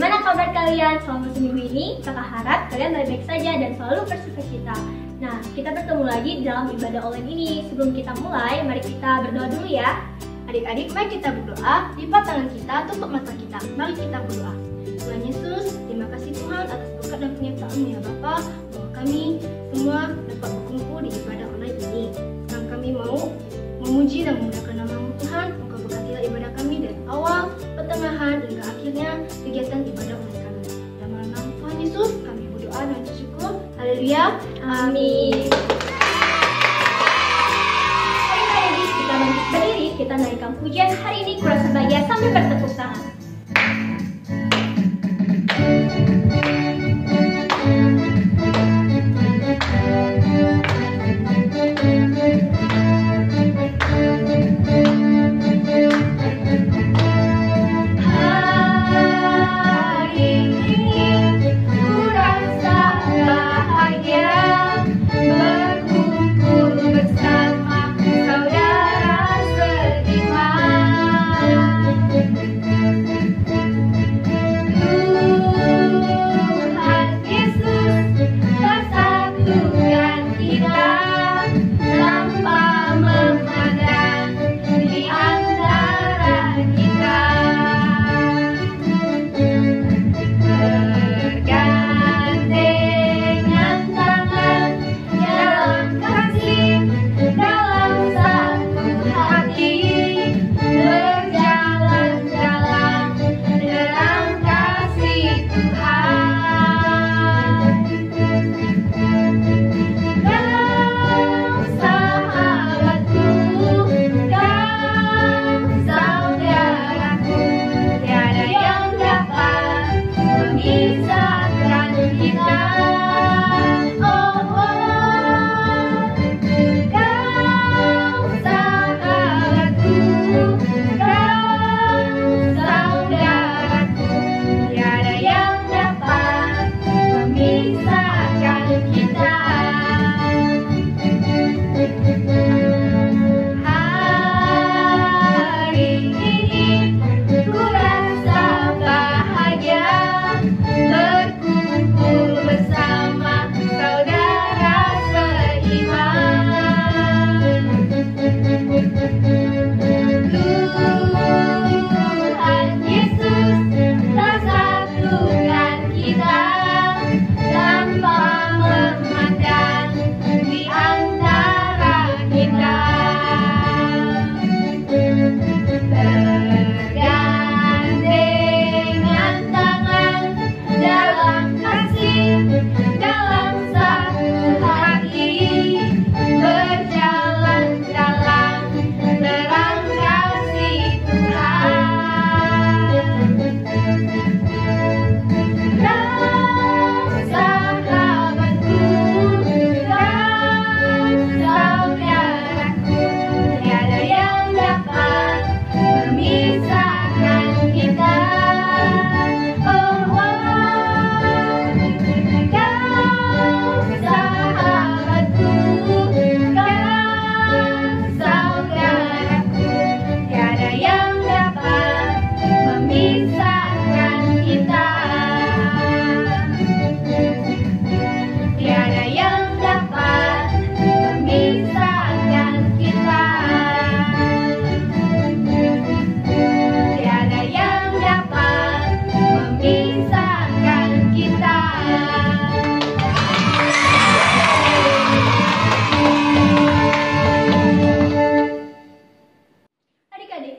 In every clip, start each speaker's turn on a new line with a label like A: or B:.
A: Bagaimana kabar kalian selama seminggu ini? Kakak harap kalian baik-baik saja dan selalu bersukacita. Nah, kita bertemu lagi dalam ibadah online ini. Sebelum kita mulai, mari kita berdoa dulu ya.
B: Adik-adik, mari kita berdoa. Lipat tangan kita, tutup mata kita. Mari kita berdoa. Tuhan Yesus, terima kasih Tuhan atas berkat dan penyertaan-Mu ya Bapa, bahwa kami semua dapat berkumpul di ibadah online ini. Dan kami mau memuji dan memuliakan nama-Mu Tuhan. Engkau berkatilah ibadah kami dari awal, pertengahan, hingga akhirnya kegiatan ibadah online kami. Dalam nama Tuhan Yesus, kami berdoa dan bersyukur. Haleluya.
A: Amin. Adik-adik, kita bangkit berdiri, kita naikkan pujian hari ini kurasa bahagia sambil bertepuk tangan.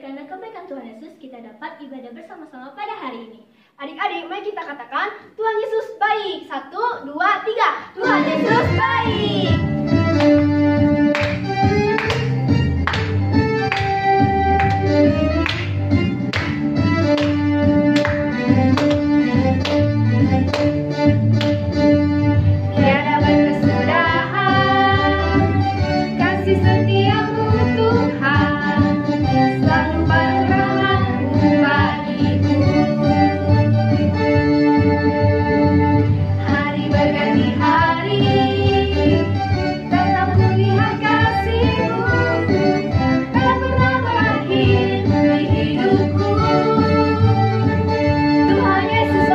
A: Karena kebaikan Tuhan Yesus, kita dapat ibadah bersama-sama pada hari ini.
B: Adik-adik, mari kita katakan Tuhan Yesus baik. 1, 2, 3. Tuhan Yesus baik. Tiada berkesudahan kasih setiamu Tuhan, selalu berkahmu bagiku. Hari berganti hari, tetap kulihat kasih-Mu, tak pernah berakhir di hidupku. Tuhan Yesus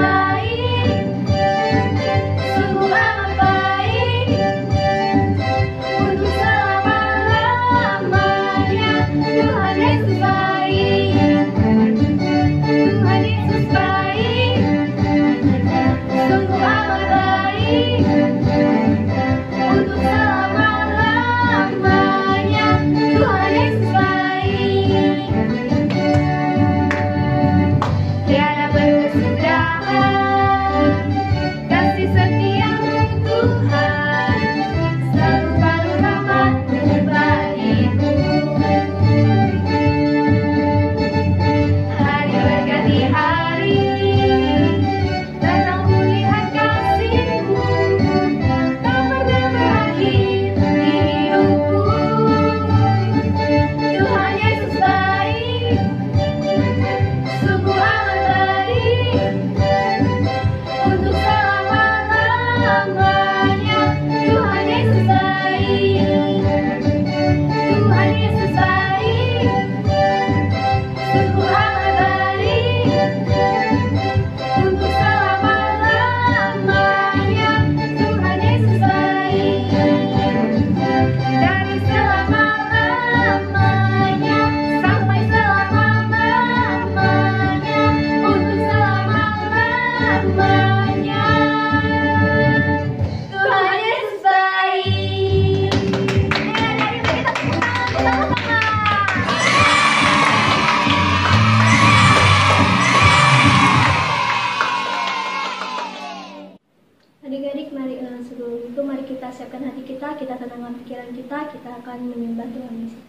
A: kita akan menyembah Tuhan Yesus.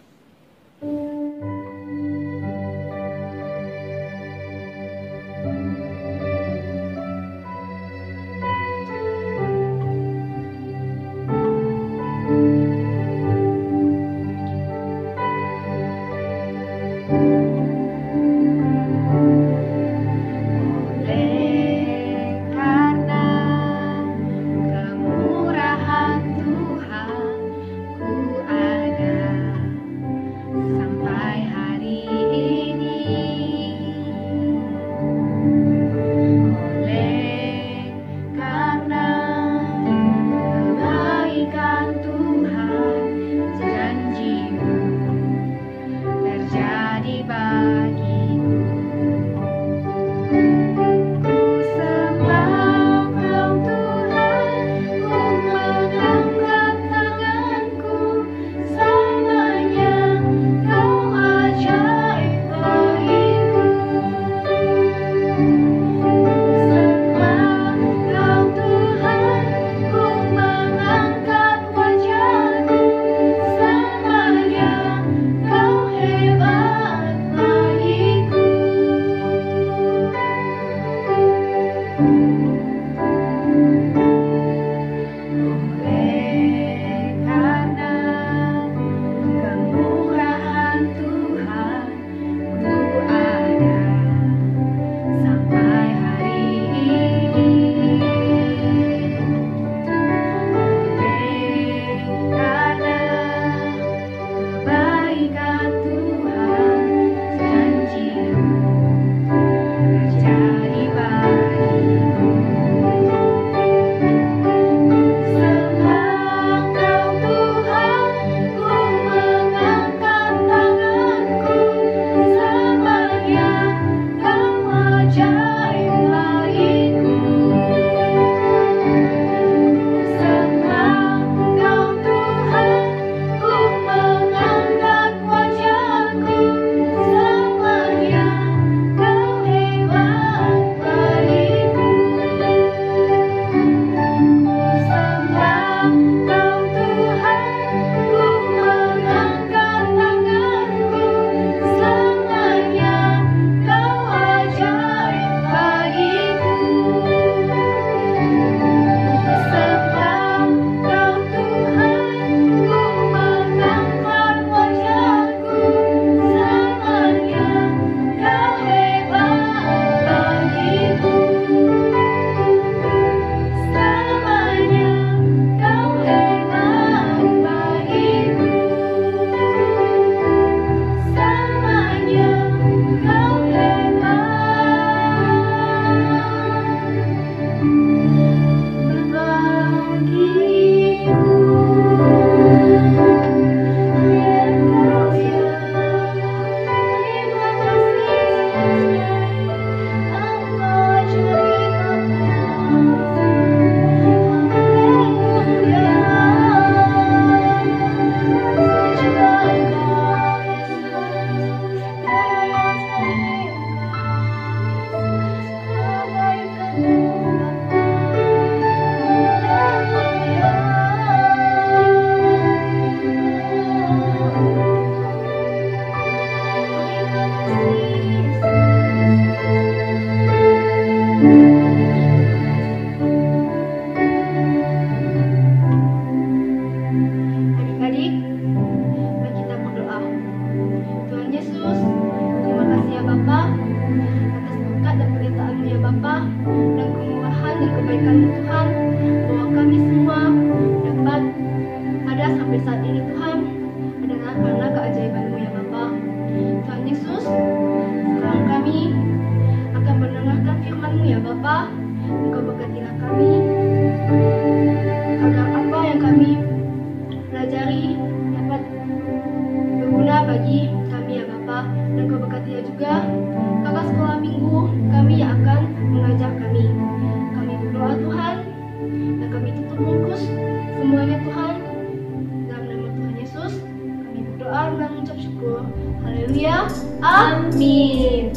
B: Haleluya. Amin.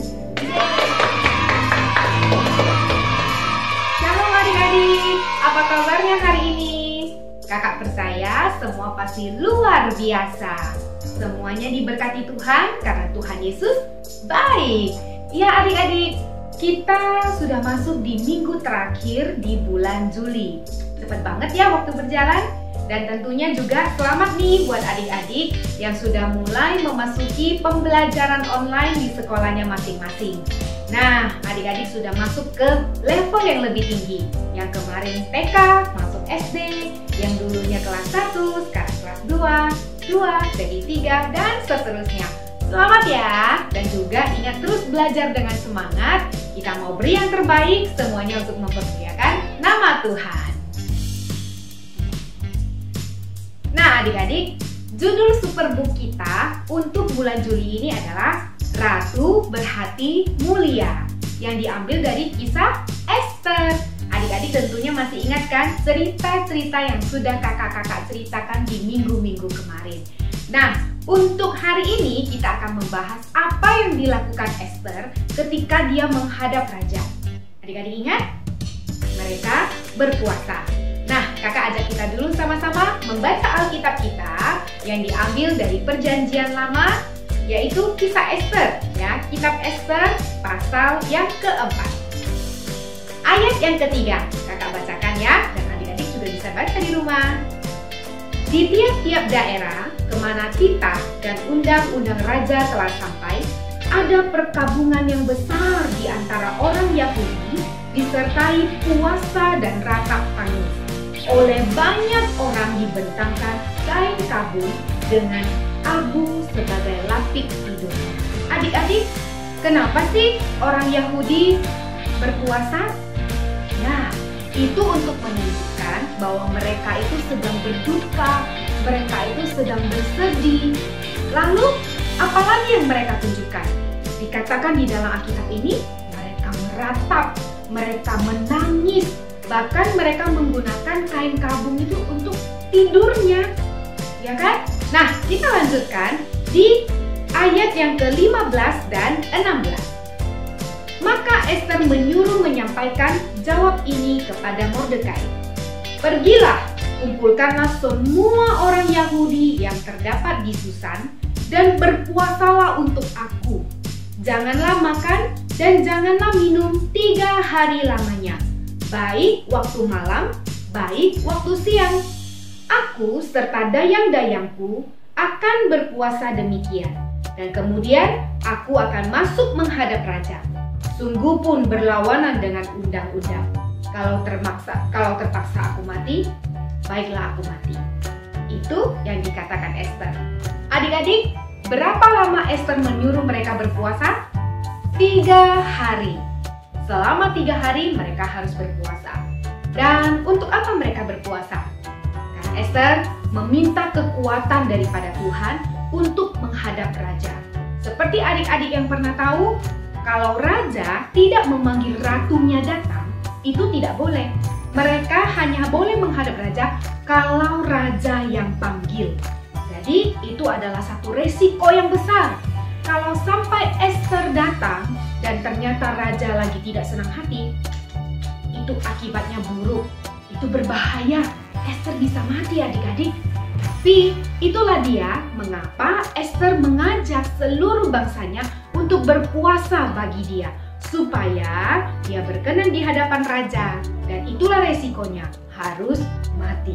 C: Shalom adik-adik, apa kabarnya hari ini? Kakak percaya semua pasti luar biasa. Semuanya diberkati Tuhan karena Tuhan Yesus baik. Ya adik-adik, kita sudah masuk di minggu terakhir di bulan Juli. Cepet banget ya waktu berjalan. Dan tentunya juga selamat nih buat adik-adik yang sudah mulai memasuki pembelajaran online di sekolahnya masing-masing. Nah, adik-adik sudah masuk ke level yang lebih tinggi. Yang kemarin TK, masuk SD, yang dulunya kelas 1, sekarang kelas 2, jadi 3, dan seterusnya. Selamat ya, dan juga ingat terus belajar dengan semangat. Kita mau beri yang terbaik semuanya untuk mempermuliakan nama Tuhan. Nah adik-adik, judul superbook kita untuk bulan Juli ini adalah Ratu Berhati Mulia, yang diambil dari kisah Esther. Adik-adik tentunya masih ingat kan cerita-cerita yang sudah kakak-kakak ceritakan di minggu-minggu kemarin. Nah, untuk hari ini kita akan membahas apa yang dilakukan Esther ketika dia menghadap raja. Adik-adik ingat? Mereka berpuasa. Nah, kakak ajak kita dulu sama-sama membaca Alkitab kita yang diambil dari Perjanjian Lama, yaitu Kisah Esther, ya, Kitab Esther pasal yang keempat. Ayat yang ketiga, kakak bacakan ya, dan adik-adik juga bisa baca di rumah. Di tiap-tiap daerah kemana titah dan undang-undang raja telah sampai, ada perkabungan yang besar di antara orang Yahudi, disertai puasa dan ratap tangis. Oleh banyak orang dibentangkan kain kabung dengan abu sebagai lapik tidur. Adik-adik, kenapa sih orang Yahudi berpuasa? Nah, itu untuk menunjukkan bahwa mereka itu sedang berduka, mereka itu sedang bersedih. Lalu, apalagi yang mereka tunjukkan? Dikatakan di dalam Alkitab ini, mereka meratap, mereka menangis, bahkan mereka menggunakan kain kabung itu untuk tidurnya, ya kan? Nah, kita lanjutkan di ayat yang ke-15 dan 16. Maka Esther menyuruh menyampaikan jawab ini kepada Mordekai. Pergilah, kumpulkanlah semua orang Yahudi yang terdapat di Susan dan berpuasalah untuk aku. Janganlah makan dan janganlah minum 3 hari lamanya, baik waktu malam, baik waktu siang. Aku serta dayang-dayangku akan berpuasa demikian, dan kemudian aku akan masuk menghadap raja. Sungguh pun berlawanan dengan undang-undang. Kalau terpaksa aku mati, baiklah aku mati. Itu yang dikatakan Esther. Adik-adik, berapa lama Esther menyuruh mereka berpuasa? 3 hari. Selama 3 hari mereka harus berpuasa. Dan untuk apa mereka berpuasa? Karena Esther meminta kekuatan daripada Tuhan untuk menghadap raja. Seperti adik-adik yang pernah tahu, kalau raja tidak memanggil ratunya datang, itu tidak boleh. Mereka hanya boleh menghadap raja kalau raja yang panggil. Jadi itu adalah satu resiko yang besar. Kalau sampai Esther datang dan ternyata raja lagi tidak senang hati, itu akibatnya buruk, itu berbahaya. Esther bisa mati adik-adik. Tapi itulah dia mengapa Esther mengajak seluruh bangsanya untuk berpuasa bagi dia, supaya dia berkenan di hadapan raja, dan itulah resikonya, harus mati.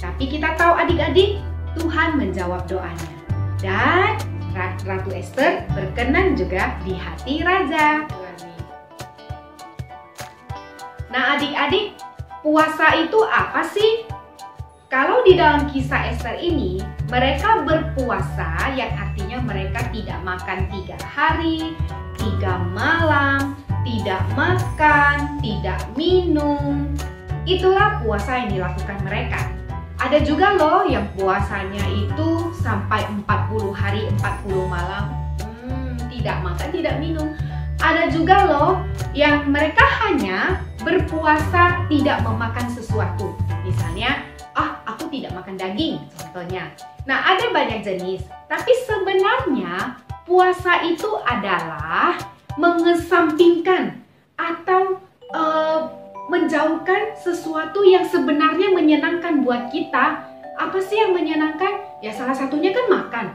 C: Tapi kita tahu adik-adik, Tuhan menjawab doanya, dan Ratu Esther berkenan juga di hati raja. Nah adik-adik, puasa itu apa sih? Kalau di dalam kisah Esther ini, mereka berpuasa yang artinya mereka tidak makan 3 hari, 3 malam, tidak makan, tidak minum. Itulah puasa yang dilakukan mereka. Ada juga loh yang puasanya itu sampai 40 hari, 40 malam, tidak makan, tidak minum. Ada juga loh yang mereka hanya berpuasa tidak memakan sesuatu. Misalnya, aku tidak makan daging, contohnya. Nah, ada banyak jenis. Tapi sebenarnya puasa itu adalah mengesampingkan atau menjauhkan sesuatu yang sebenarnya menyenangkan buat kita Apa sih yang menyenangkan? Ya salah satunya kan makan.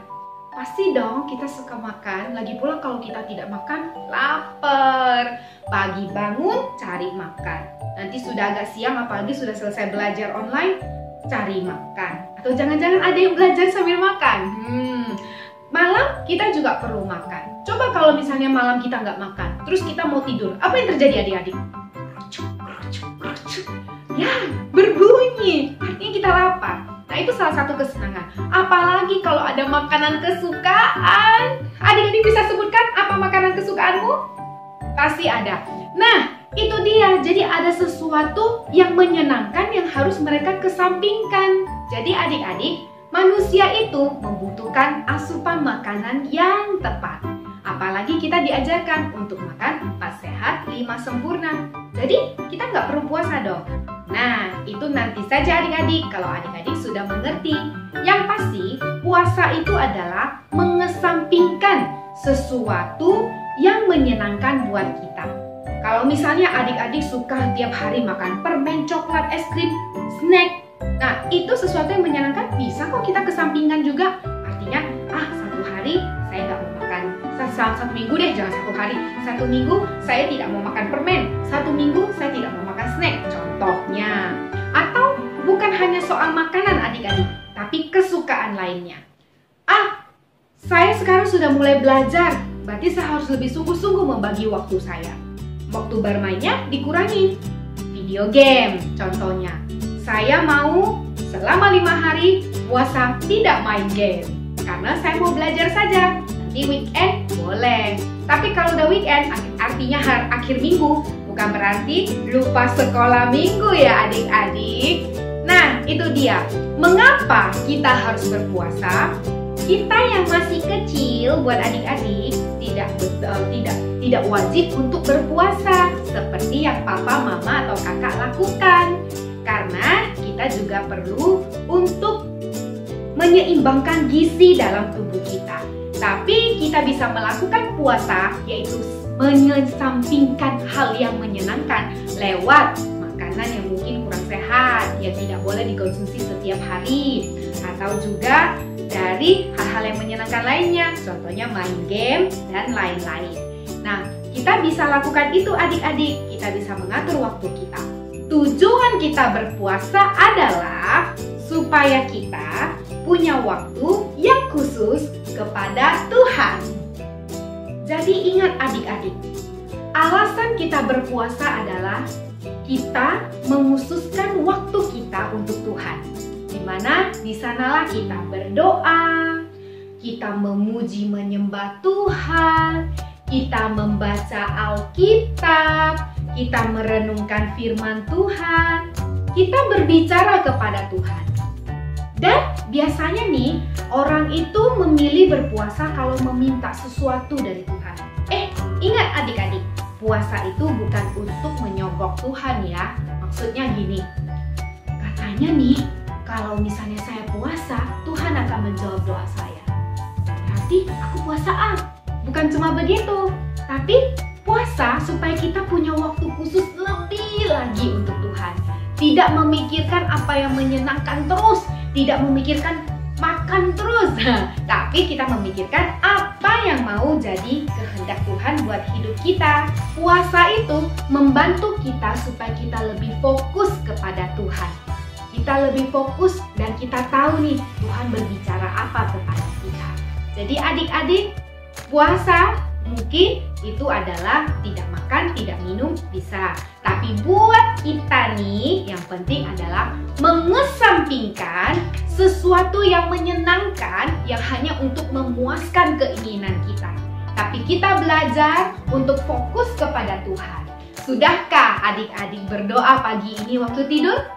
C: Pasti dong kita suka makan. Lagi pula kalau kita tidak makan, lapar. Pagi bangun, cari makan. Nanti sudah agak siang, apalagi sudah selesai belajar online, cari makan. Atau jangan-jangan ada yang belajar sambil makan. Malam kita juga perlu makan. Coba kalau misalnya malam kita nggak makan, terus kita mau tidur, apa yang terjadi adik-adik? Ya, berbunyi. Artinya kita lapar. Nah, itu salah satu kesenangan. Apalagi kalau ada makanan kesukaan. Adik-adik bisa sebutkan apa makanan kesukaanmu? Pasti ada. Nah, itu dia. Jadi ada sesuatu yang menyenangkan yang harus mereka kesampingkan. Jadi adik-adik, manusia itu membutuhkan asupan makanan yang tepat. Apalagi kita diajarkan untuk makan 4 sehat, 5 sempurna. Jadi kita nggak perlu puasa dong. Nah, itu nanti saja adik-adik kalau adik-adik sudah mengerti. Yang pasti, puasa itu adalah mengesampingkan sesuatu yang menyenangkan buat kita. Kalau misalnya adik-adik suka tiap hari makan permen, coklat, es krim, snack, nah itu sesuatu yang menyenangkan, bisa kok kita kesampingkan juga. Artinya, satu hari saya nggak mau makan, satu minggu deh, jangan satu hari. 1 minggu saya tidak mau makan permen, 1 minggu saya tidak mau makan snack, contohnya. Atau bukan hanya soal makanan adik-adik, tapi kesukaan lainnya. Saya sekarang sudah mulai belajar, berarti saya harus lebih sungguh-sungguh membagi waktu saya. Waktu bermainnya dikurangi. Video game contohnya. Saya mau selama 5 hari puasa tidak main game. Karena saya mau belajar saja. Nanti weekend boleh. Tapi kalau udah weekend artinya akhir minggu. Bukan berarti lupa sekolah minggu ya adik-adik. Nah itu dia. Mengapa kita harus berpuasa? Kita yang masih kecil buat adik-adik tidak wajib untuk berpuasa seperti yang papa, mama atau kakak lakukan. Karena kita juga perlu untuk menyeimbangkan gizi dalam tubuh kita. Tapi kita bisa melakukan puasa yaitu mengesampingkan hal yang menyenangkan lewat makanan yang mungkin kurang sehat, yang tidak boleh dikonsumsi setiap hari, atau juga dari hal-hal yang menyenangkan lainnya, contohnya main game dan lain-lain. Nah, kita bisa lakukan itu adik-adik, kita bisa mengatur waktu kita. Tujuan kita berpuasa adalah supaya kita punya waktu yang khusus kepada Tuhan. Jadi ingat adik-adik, alasan kita berpuasa adalah kita mengkhususkan waktu kita untuk Tuhan. Dimana di sanalah kita berdoa, kita memuji menyembah Tuhan, kita membaca Alkitab, kita merenungkan firman Tuhan, kita berbicara kepada Tuhan. Dan biasanya nih, orang itu memilih berpuasa kalau meminta sesuatu dari Tuhan. Ingat adik-adik, puasa itu bukan untuk menyogok Tuhan ya. Maksudnya gini, katanya nih, kalau misalnya saya puasa, Tuhan akan menjawab doa saya. Berarti aku puasa Bukan cuma begitu, tapi puasa supaya kita punya waktu khusus lebih lagi untuk Tuhan. Tidak memikirkan apa yang menyenangkan terus, tidak memikirkan makan terus, tapi kita memikirkan apa yang mau jadi kehendak Tuhan buat hidup kita. Puasa itu membantu kita supaya kita lebih fokus kepada Tuhan. Kita lebih fokus dan kita tahu nih Tuhan berbicara apa kepada kita. Jadi adik-adik, puasa mungkin itu adalah tidak makan, tidak minum, bisa. Tapi buat kita nih, yang penting adalah mengesampingkan sesuatu yang menyenangkan yang hanya untuk memuaskan keinginan kita. Tapi kita belajar untuk fokus kepada Tuhan. Sudahkah adik-adik berdoa pagi ini waktu tidur?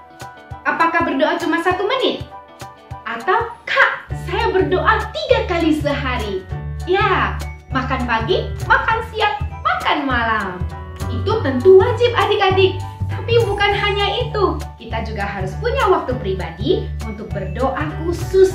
C: Apakah berdoa cuma 1 menit? Atau, Kak, saya berdoa 3 kali sehari. Ya, makan pagi, makan siang, makan malam. Itu tentu wajib adik-adik. Tapi bukan hanya itu. Kita juga harus punya waktu pribadi untuk berdoa khusus.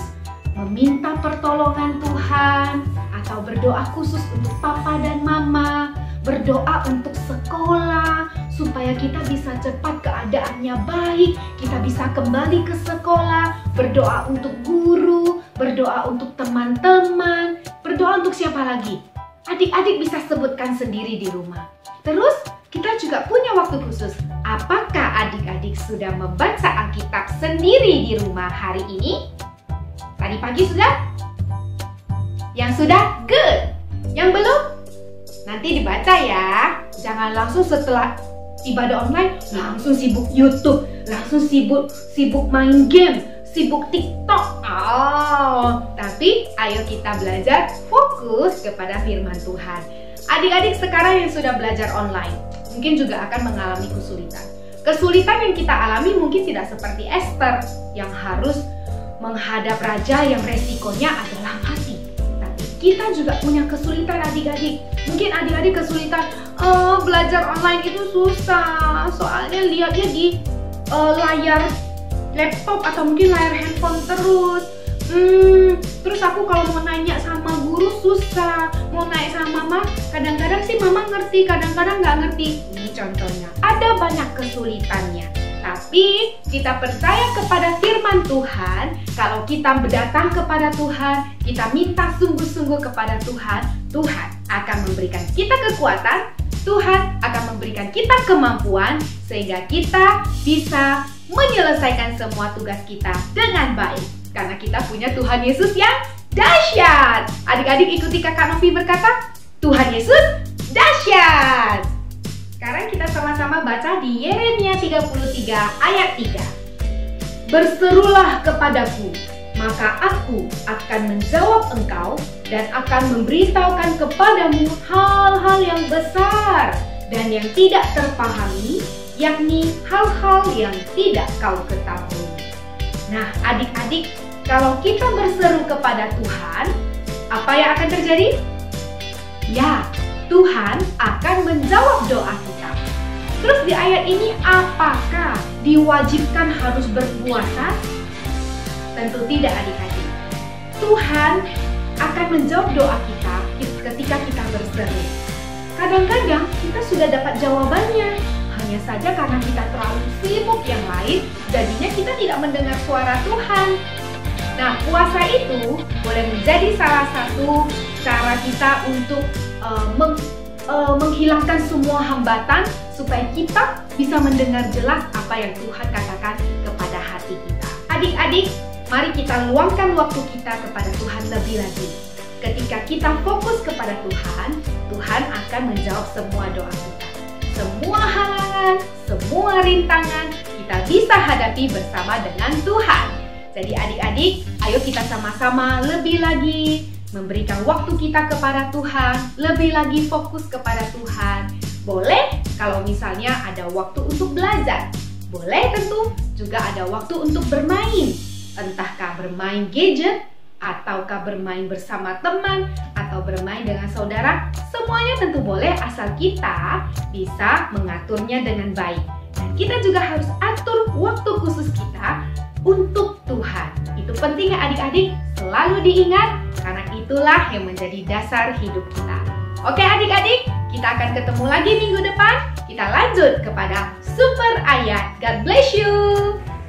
C: Meminta pertolongan Tuhan. Atau berdoa khusus untuk papa dan mama. Berdoa untuk sekolah. supaya kita bisa cepat keadaannya baik, kita bisa kembali ke sekolah, berdoa untuk guru, berdoa untuk teman-teman, berdoa untuk siapa lagi? Adik-adik bisa sebutkan sendiri di rumah. Terus kita juga punya waktu khusus. Apakah adik-adik sudah membaca Alkitab sendiri di rumah hari ini? Tadi pagi sudah? Yang sudah? Good! Yang belum? Nanti dibaca ya. Jangan langsung setelah ibadah online langsung sibuk YouTube, langsung sibuk main game, sibuk TikTok. Tapi ayo kita belajar fokus kepada firman Tuhan. Adik-adik sekarang yang sudah belajar online mungkin juga akan mengalami kesulitan. Kesulitan yang kita alami mungkin tidak seperti Esther yang harus menghadap raja yang resikonya adalah mati. Tapi kita juga punya kesulitan adik-adik. Mungkin adik-adik kesulitan, belajar online itu susah. Soalnya lihatnya di layar laptop atau mungkin layar handphone terus. Terus aku kalau mau nanya sama guru susah, mau nanya sama mama, kadang-kadang sih mama ngerti, kadang-kadang nggak ngerti. Ini contohnya, ada banyak kesulitannya. Tapi kita percaya kepada firman Tuhan. Kalau kita datang kepada Tuhan, kita minta sungguh-sungguh kepada Tuhan, Tuhan akan memberikan kita kekuatan, Tuhan akan memberikan kita kemampuan, sehingga kita bisa menyelesaikan semua tugas kita dengan baik. Karena kita punya Tuhan Yesus yang dahsyat. Adik-adik ikuti Kakak Novi berkata, Tuhan Yesus dahsyat. Sekarang kita sama-sama baca di Yeremia 33 ayat 3. Berserulah kepadaku, maka aku akan menjawab engkau dan akan memberitahukan kepadamu hal-hal yang besar dan yang tidak terpahami, yakni hal-hal yang tidak kau ketahui. Nah, adik-adik, kalau kita berseru kepada Tuhan, apa yang akan terjadi? Ya, Tuhan akan menjawab doa kita. Terus di ayat ini, apakah diwajibkan harus berpuasa? Tentu tidak, adik-adik. Tuhan akan menjawab doa kita ketika kita berseru. Kadang-kadang kita sudah dapat jawabannya. Hanya saja karena kita terlalu sibuk yang lain, jadinya kita tidak mendengar suara Tuhan. Nah, puasa itu boleh menjadi salah satu cara kita untuk menghilangkan semua hambatan supaya kita bisa mendengar jelas apa yang Tuhan katakan kepada hati kita. Adik-adik, mari kita luangkan waktu kita kepada Tuhan lebih lagi. Ketika kita fokus kepada Tuhan, Tuhan akan menjawab semua doa kita. Semua halangan, semua rintangan kita bisa hadapi bersama dengan Tuhan. Jadi adik-adik, ayo kita sama-sama lebih lagi memberikan waktu kita kepada Tuhan, lebih lagi fokus kepada Tuhan. Boleh kalau misalnya ada waktu untuk belajar. Boleh tentu juga ada waktu untuk bermain. Entahkah bermain gadget, ataukah bermain bersama teman, atau bermain dengan saudara. Semuanya tentu boleh asal kita bisa mengaturnya dengan baik. Dan kita juga harus atur waktu khusus kita untuk Tuhan. Itu pentingnya adik-adik, selalu diingat karena itulah yang menjadi dasar hidup kita. Oke adik-adik, kita akan ketemu lagi minggu depan. Kita lanjut kepada super ayat. God bless you.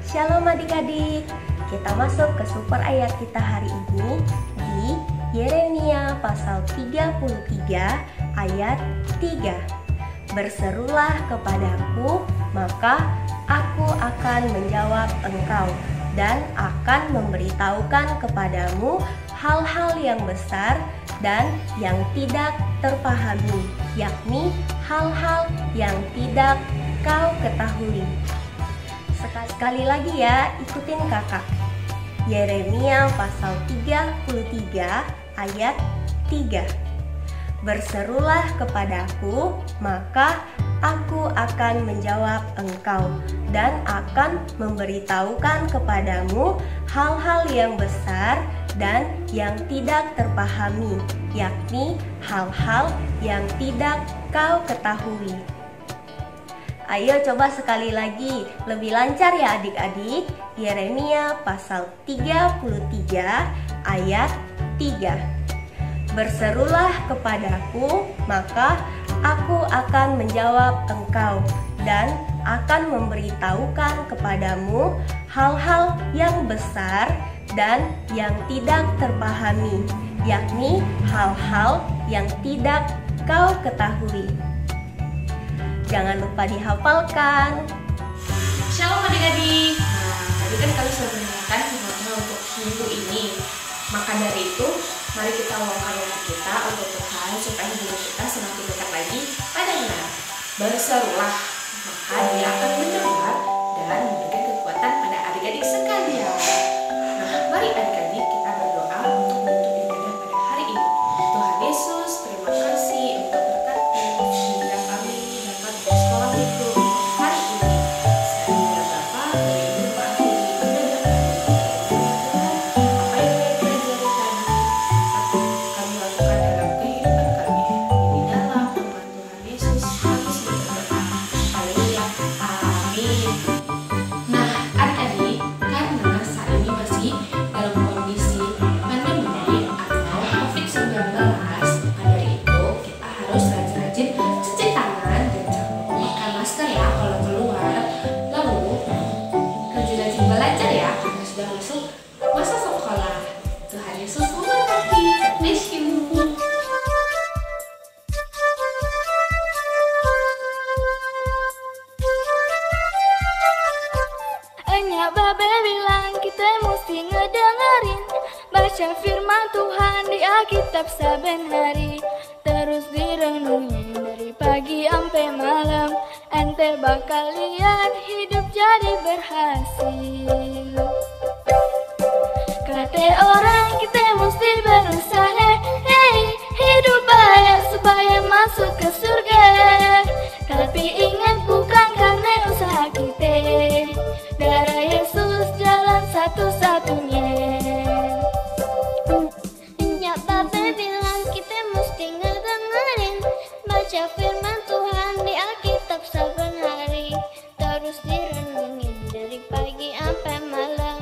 D: Shalom adik-adik. Kita masuk ke super ayat kita hari ini di Yeremia pasal 33 ayat 3. Berserulah kepadaku, maka aku akan menjawab engkau dan akan memberitahukan kepadamu hal-hal yang besar dan yang tidak terpahami, yakni hal-hal yang tidak kau ketahui. Sekali lagi ya, ikutin kakak. Yeremia pasal 33 ayat 3. Berserulah kepadaku, maka aku akan menjawab engkau dan akan memberitahukan kepadamu hal-hal yang besar dan yang tidak terpahami, yakni hal-hal yang tidak kau ketahui. Ayo coba sekali lagi, lebih lancar ya adik-adik. Yeremia pasal 33 ayat 3. Berserulah kepadaku, maka aku akan menjawab engkau dan akan memberitahukan kepadamu hal-hal yang besar dan yang tidak terpahami, yakni hal-hal yang tidak kau ketahui. Jangan lupa dihafalkan.
E: Shalom adik-adik. Tadi kan kami sudah mendengarkan firman untuk minggu ini. Maka dari itu, mari kita luangkan waktu kita untuk Tuhan supaya hubungan kita semakin dekat lagi padanya. Berserulah, maka Dia akan mendengar dan memberikan kekuatan pada adik-adik sekalian. Nah, mari adik-adik kita berdoa untuk menutup ibadah pada hari ini. Tuhan Yesus, terima kasih untuk berkat-Mu sehingga kami dapat bersekolah minggu hari ini. Sehingga Bapa dan Ibu mengakhiri ibadah kami. Apa yang kami pelajari tadi dapat kami lakukan dalam kehidupan kami. Di dalam nama Tuhan Yesus kami sudah berdoa. Haleluya. Amin. Nah, adik-adik, karena saat ini masih dalam kondisi pandemi atau COVID-19, maka dari itu kita harus rajin-rajin cuci tangan dan jangan lupa pakai masker ya kalau keluar. Lalu rajin-rajin belajar ya karena sudah masuk masa sekolah. Tuhan Yesus memberkati. Bless you.
B: Enya babe bilang kita mesti ngedengerin baca firman Tuhan di Alkitab saben hari. Terus direnungin dari pagi sampai malam. Ente bakal lihat hidup jadi berhasil. Kata orang kita mesti berusaha, hey, hidup baik supaya masuk ke surga. Tapi ingat bukan karena usaha kita, darah Yesus jalan satu-satunya. Nyak babe bilang kita mesti ngedengerin baca firman Tuhan di Alkitab saben hari. Terus direnungin dari pagi sampai malam.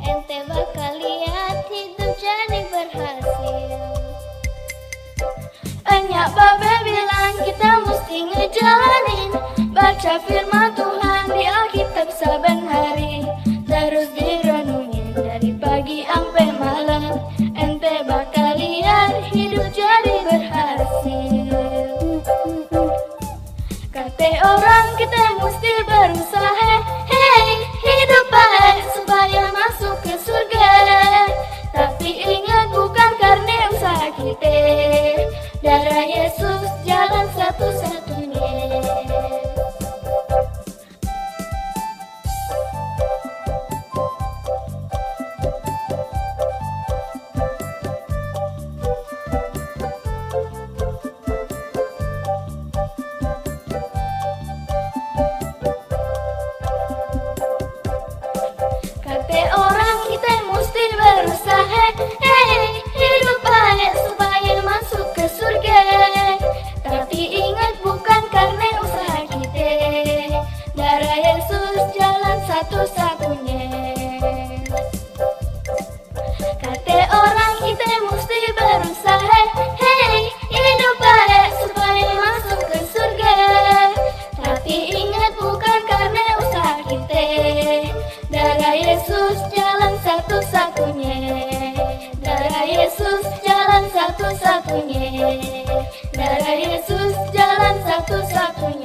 B: Ente bakal lihat hidup jadi berhasil. Nyak babe bilang kita mesti ngejalanin baca firman Tuhan di Alkitab saben hari. Terus direnungin dari pagi sampai malam. Ente bakal lihat hidup jadi berhasil. Kata orang kita mesti berusaha, hey, hidup baik supaya masuk ke surga. Tapi ingat bukan karena usaha kita, darah Yesus jalan satu-satunya. Kata orang kita mesti berusaha, hey, hidup baik supaya masuk ke surga. Tapi ingat bukan karena usaha kita, darah Yesus jalan satu-satunya. Kata orang kita mesti berusaha, hey, hidup baik supaya masuk ke surga. Tapi ingat bukan karena usaha kita, darah Yesus jalan satu-satunya. Darah Yesus jalan satu-satunya. Darah Yesus jalan satu-satunya.